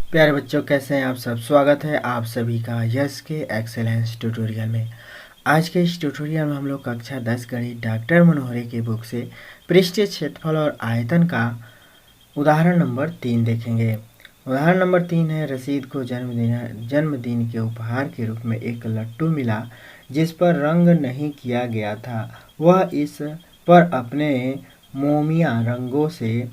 प्यारे बच्चों, कैसे हैं आप सब। स्वागत है आप सभी का यस के एक्सेलेंस ट्यूटोरियल में। आज के इस ट्यूटोरियल में हम लोग कक्षा 10 गणित डॉक्टर मनोहरी की बुक से पृष्ठीय क्षेत्रफल और आयतन का उदाहरण नंबर 3 देखेंगे। उदाहरण नंबर 3 है, रसीद को जन्मदिन के उपहार के रूप में एक लट्टू मिला जिस पर रंग नहीं किया गया था। वह इस पर अपने मोमिया रंगों से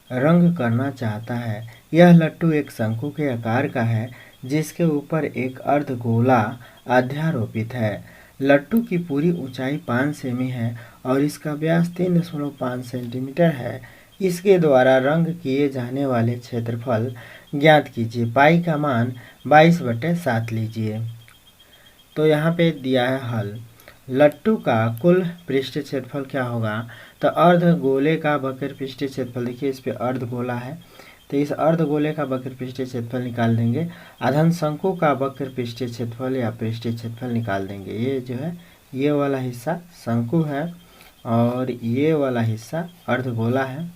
रंग करना चाहता है। यह लट्टू एक शंकु के आकार का है जिसके ऊपर एक अर्धगोला अध्यारोपित है। लट्टू की पूरी ऊंचाई 5 सेमी है और इसका व्यास 3.5 सेंटीमीटर है। इसके द्वारा रंग किए जाने वाले क्षेत्रफल ज्ञात कीजिए। पाई का मान 22/7 लीजिए। तो यहाँ पे दिया है हल। लट्टू का कुल पृष्ठीय क्षेत्रफल क्या होगा। तो अर्धगोले का वक्र पृष्ठीय क्षेत्रफल, देखिए इस पे अर्धगोला है तो इस अर्धगोले का वक्र पृष्ठीय क्षेत्रफल निकाल देंगे। आधन शंकु का वक्र पृष्ठीय क्षेत्रफल या पृष्ठीय क्षेत्रफल निकाल देंगे। ये जो है, ये वाला हिस्सा शंकु है और ये वाला हिस्सा अर्धगोला है।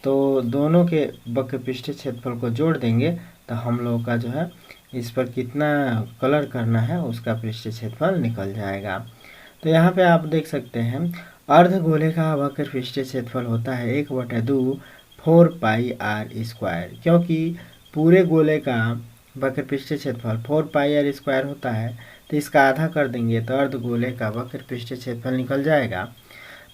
तो दोनों के वक्र पृष्ठीय क्षेत्रफल को जोड़ देंगे तो हम लोग का जो है इस पर कितना कलर करना है उसका पृष्ठीय क्षेत्रफल निकल जाएगा। तो यहाँ पे आप देख सकते हैं अर्धगोले का वक्र पृष्ठीय क्षेत्रफल होता है 1/2 4 पाई आर स्क्वायर। क्योंकि पूरे गोले का वक्र पृष्ठीय क्षेत्रफल 4 पाई आर स्क्वायर होता है तो इसका आधा कर देंगे तो अर्धगोले का वक्र पृष्ठीय क्षेत्रफल निकल जाएगा।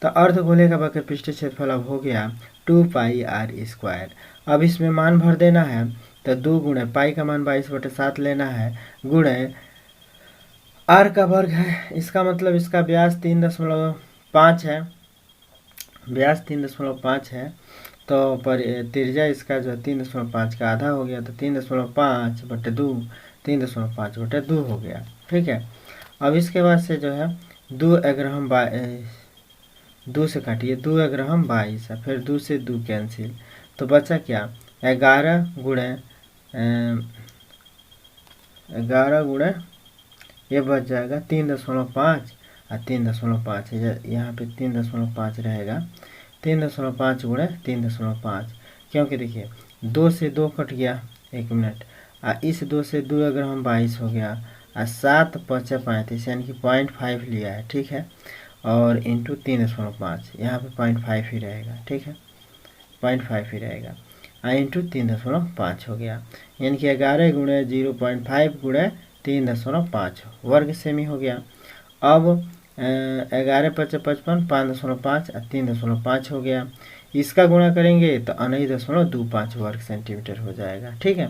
तो अर्धगोले का वक्र पृष्ठीय क्षेत्रफल अब हो गया 2 पाई आर स्क्वायर। अब इसमें मान भर देना है तो 2 गुणे पाई का मान 22/7 लेना है गुणे आर का वर्ग है। इसका मतलब इसका व्यास 3.5 है। व्यास 3.5 है तो पर त्रिज्या इसका जो 3.5 का आधा हो गया तो 3.5/2 3.5/2 हो गया। ठीक है। अब इसके बाद से जो है 2 अगर हम 2 से काटिए, 2 अगर हम 22 है, फिर 2 से 2 कैंसिल तो बचा क्या 11 गुणे ये बच जाएगा 3.5 और 3.5 यहाँ पे 3.5 रहेगा। 3.5 गुणे 3.5, क्योंकि देखिए 2 से 2 कट गया, 1 मिनट, और इस 2 से 2 अगर हम 22 हो गया और 7×5 = 35 यानी कि 0.5 लिया है। ठीक है। और इंटू 3.5 यहाँ पे 0.5 ही रहेगा। ठीक है, 0.5 ही रहेगा और इंटू 3.5 हो गया, यानी कि 11 गुणे 0.5 गुणे 3.5 वर्ग सेमी हो गया। अब 11×5 = 55, 5.5 और 3.5 हो गया। इसका गुणा करेंगे तो 9.25 वर्ग सेंटीमीटर हो जाएगा। ठीक है।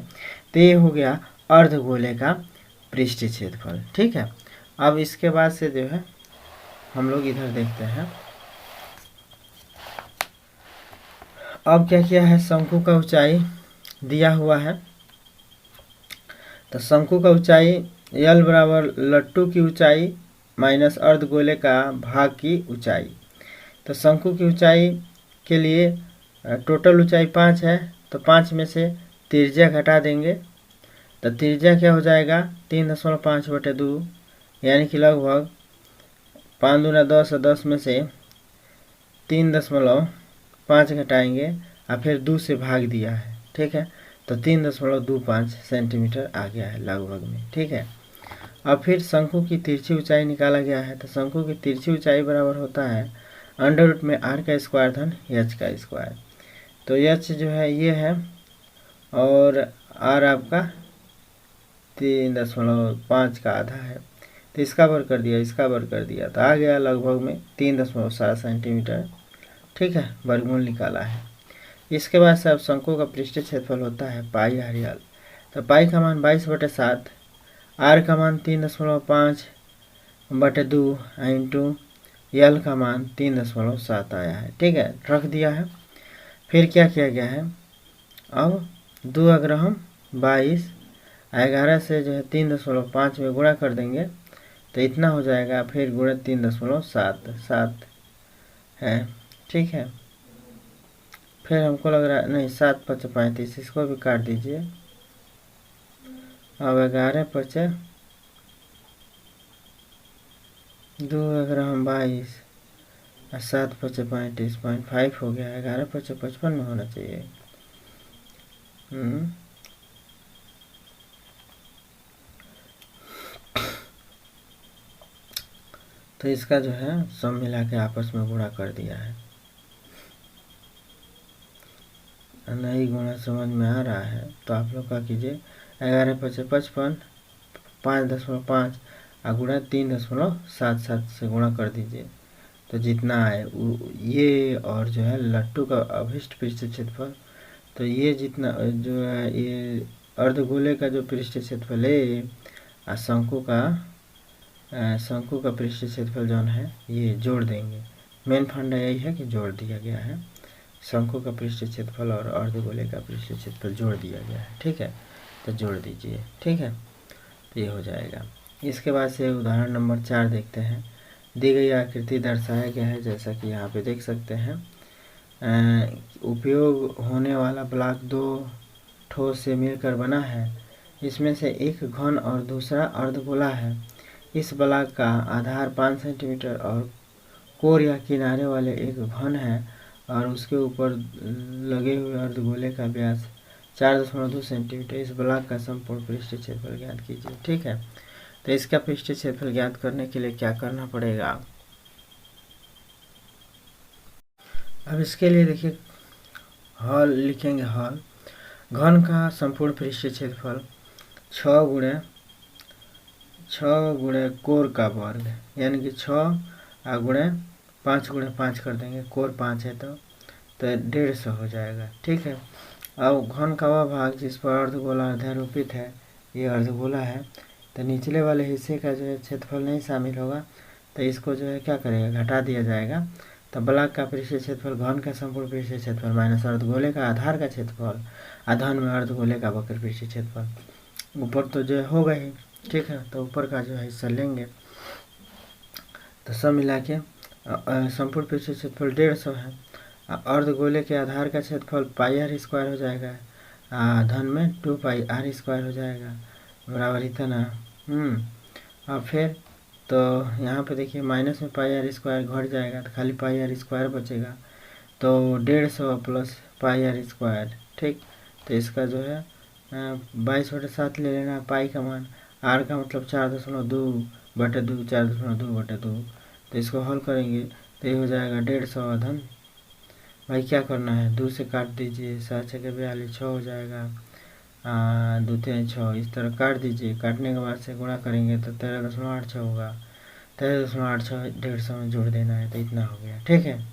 तो ये हो गया अर्धगोले का पृष्ठीय क्षेत्रफल। ठीक है। अब इसके बाद से जो है हम लोग इधर देखते हैं। अब क्या किया है, शंकु का ऊंचाई दिया हुआ है तो शंकु का ऊंचाई L बराबर लट्टू की ऊंचाई माइनस अर्धगोले का भाग की ऊंचाई। तो शंकु की ऊंचाई के लिए टोटल ऊंचाई 5 है तो 5 में से त्रिज्या घटा देंगे तो त्रिज्या क्या हो जाएगा 3.5/2, यानी कि लगभग 5 दूना 10 और 10 में से 3.5 घटाएंगे और फिर 2 से भाग दिया है। ठीक है। तो 3.25 सेंटीमीटर आ गया है लगभग में। ठीक है। अब फिर शंकु की तिरछी ऊंचाई निकाला गया है तो शंकु की तिरछी ऊंचाई बराबर होता है अंडर रूट में r का स्क्वायर धन h का स्क्वायर। तो h जो है ये है और r आपका 3.5 का आधा है तो इसका वर्ग कर दिया, इसका वर्ग कर दिया तो आ गया लगभग में 3.7 सेंटीमीटर। ठीक है, वर्गमूल निकाला है। इसके बाद से अब शंकु का पृष्ठीय क्षेत्रफल होता है पाई आर एल। तो पाई का मान 22/7, आर का मान 3.5/2 इंटू एल का मान 3.7 आया है। ठीक है, रख दिया है। फिर क्या किया गया है, अब 2 अगर हम 22 11 से जो है 3.5 में गुणा कर देंगे तो इतना हो जाएगा, फिर गुणे 3.7 है। ठीक है। फिर हमको लग रहा है नहीं 7×5 = 35, इसको भी काट दीजिए। अब 11×2 अगर हम 22 और 7×5 = 0.5 हो गया। 11×5 = 55 में होना चाहिए। तो इसका जो है सब मिला के आपस में गुणा कर दिया है। नहीं गुणा समझ में आ रहा है तो आप लोग क्या कीजिए, 11×5=55, 5.5 और गुणा 3.77 से गुणा कर दीजिए, तो जितना आए ये, और जो है लट्टू का अभिष्ट पृष्ठीय क्षेत्रफल, तो ये जितना जो है ये अर्धगोले का जो पृष्ठीय क्षेत्रफल है और शंकु का पृष्ठीय क्षेत्रफल जो है ये जोड़ देंगे। मेन फंडा यही है कि जोड़ दिया गया है, शंकु का पृष्ठीय क्षेत्रफल और अर्धगोले का पृष्ठीय क्षेत्रफल जोड़ दिया गया है। ठीक है, तो जोड़ दीजिए। ठीक है, तो ये हो जाएगा। इसके बाद से उदाहरण नंबर 4 देखते हैं। दी गई आकृति दर्शाया गया है जैसा कि यहाँ पे देख सकते हैं। उपयोग होने वाला ब्लॉक 2 ठोस से मिलकर बना है। इसमें से एक घन और दूसरा अर्धगोला है। इस ब्लॉक का आधार 5 सेंटीमीटर और कोर या किनारे वाले एक घन है और उसके ऊपर लगे हुए अर्धगोले का व्यास 4.2 सेंटीमीटर। इस ब्लॉक का संपूर्ण पृष्ठीय क्षेत्रफल ज्ञात कीजिए। ठीक है, तो इसका पृष्ठीय क्षेत्रफल ज्ञात करने के लिए क्या करना पड़ेगा। अब इसके लिए देखिए, हॉल लिखेंगे। हॉल घन का संपूर्ण पृष्ठीय क्षेत्रफल 6 गुणे कोर का वर्ग, यानी कि 6 गुणे 5 कर देंगे। कोर 5 है तो 150 हो जाएगा। ठीक है, अब घन का वह भाग जिस पर अर्धगोला अध्यारोपित है, ये अर्धगोला है, तो निचले वाले हिस्से का जो है क्षेत्रफल नहीं शामिल होगा, तो इसको जो है क्या करेगा, घटा दिया जाएगा। तो ब्लॉक का पृष्ठीय क्षेत्रफल घन का संपूर्ण पृष्ठीय क्षेत्रफल माइनस अर्धगोले का आधार का क्षेत्रफल, आधान में अर्धगोले का वक्र पृष्ठीय क्षेत्रफल, ऊपर तो जो होगा ही। ठीक है, तो ऊपर का जो है हिस्सा लेंगे, तो सब मिला के संपूर्ण पृष्ठीय क्षेत्रफल 150 है। अर्धगोले के आधार का क्षेत्रफल πr² हो जाएगा, धन में 2πr² हो जाएगा, बराबर इतना। और फिर तो यहाँ पे देखिए माइनस में πr² घट जाएगा तो खाली πr² बचेगा, तो 150 प्लस πr²। ठीक, तो इसका जो है 22/7 ले लेना पाई का मान, आर का मतलब 4.2/2, 4.2/2, तो इसको हल करेंगे तो ये हो जाएगा 150 धन, भाई क्या करना है, 2 से काट दीजिए, 7×6 = 6 हो जाएगा, 2×3 = 6, इस तरह काट दीजिए। काटने के बाद से गुणा करेंगे तो 13.86 होगा। 13.86 150 में जोड़ देना है, तो इतना हो गया। ठीक है,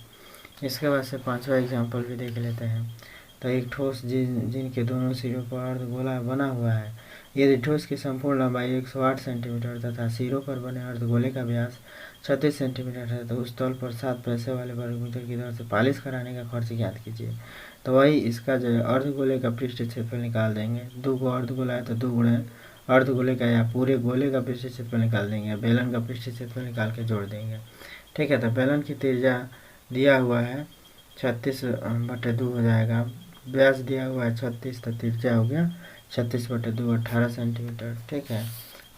इसके बाद से 5वां एग्जाम्पल भी देख लेते हैं। तो एक ठोस जिनके दोनों सिरों पर अर्धगोला बना हुआ है, यदि ठोस की संपूर्ण लंबाई 108 सेंटीमीटर तथा सिरों पर बने अर्धगोले का व्यास 36 सेंटीमीटर है, तो उस तल पर 7 पैसे वाले वर्गमीटर की दर से पालिश कराने का खर्च ज्ञात कीजिए। तो वही इसका जो है अर्धगोले का पृष्ठीय क्षेत्रफल निकाल देंगे। 2 को अर्धगोला है तो 2 गुणे अर्धगोले का या पूरे गोले का पृष्ठीय क्षेत्रफल निकाल देंगे, बेलन का पृष्ठीय क्षेत्रफल निकाल के जोड़ देंगे। ठीक है, तो बेलन की त्रिज्या दिया हुआ है 36/2 हो जाएगा, व्यास दिया हुआ है 36, तो त्रिज्या हो गया 36/2 18 सेंटीमीटर। ठीक है,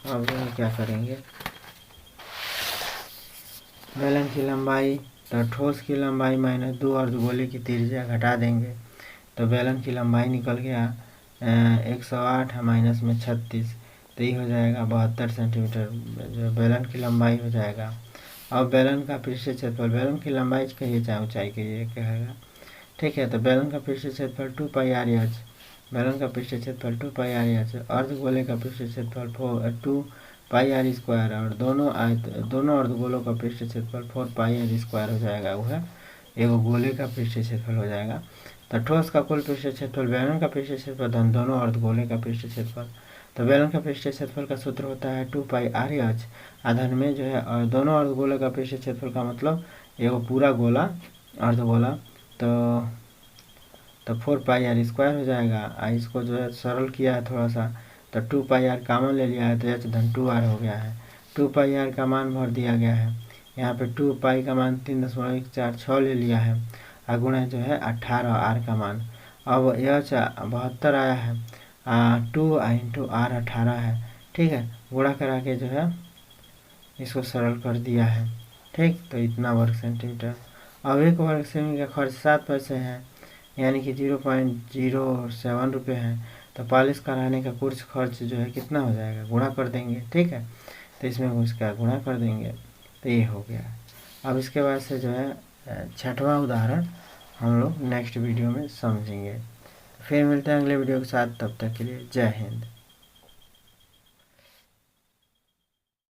अब क्या करेंगे, बेलन की लंबाई, तो ठोस की लंबाई माइनस 2 अर्धगोले की त्रिज्या घटा देंगे, तो बेलन की लंबाई निकल गया 108 माइनस में 36, तो ये हो जाएगा 72 सेंटीमीटर जो बेलन की लंबाई हो जाएगा। अब बेलन का पृष्ठीय क्षेत्रफल, बेलन की लंबाई कहिए चाहे ऊंचाई कहिए कहेगा। ठीक है, तो बेलन का पृष्ठीय क्षेत्रफल 2πr/h, बेलन का पृष्ठीय क्षेत्रफल 2πr/h, अर्धगोले का पृष्ठीय क्षेत्रफल 2πr² और दोनों अर्धगोलों का पृष्ठीय क्षेत्रफल 4πr² हो जाएगा। वह एक गोले का पृष्ठीय क्षेत्रफल हो जाएगा। तो ठोस का कुल पृष्ठीय क्षेत्रफल बेलन का पृष्ठीय क्षेत्रफल धन दोनों अर्धगोले का पृष्ठीय क्षेत्रफल, तो बेलन का पृष्ठीय क्षेत्रफल का सूत्र होता है 2πr/h, आधान में जो है और दोनों अर्धगोले का पृष्ठीय क्षेत्रफल का मतलब एक पूरा गोला अर्धगोला, तो 4πr² हो जाएगा। इसको जो है सरल किया है थोड़ा सा, तो 2πr कॉमन ले लिया है तो h धन 2r हो गया है। 2πr का मान भर दिया गया है, यहाँ पे 2π का मान 3.146 ले लिया है, गुणा जो है 18 r का मान। अब यह 72 आया है, 2 × r 18 है। ठीक है, गुणा करा के जो है इसको सरल कर दिया है। ठीक, तो इतना वर्ग सेंटीमीटर। अब एक वर्ग सेमी का खर्च 7 पैसे है, यानी कि 0.07 रुपये है, तो पालिश कराने का खर्च जो है कितना हो जाएगा, गुणा कर देंगे। ठीक है, तो इसमें उसका गुणा कर देंगे, तो ये हो गया। अब इसके बाद से जो है छठवां उदाहरण हम लोग नेक्स्ट वीडियो में समझेंगे। फिर मिलते हैं अगले वीडियो के साथ, तब तक के लिए जय हिंद।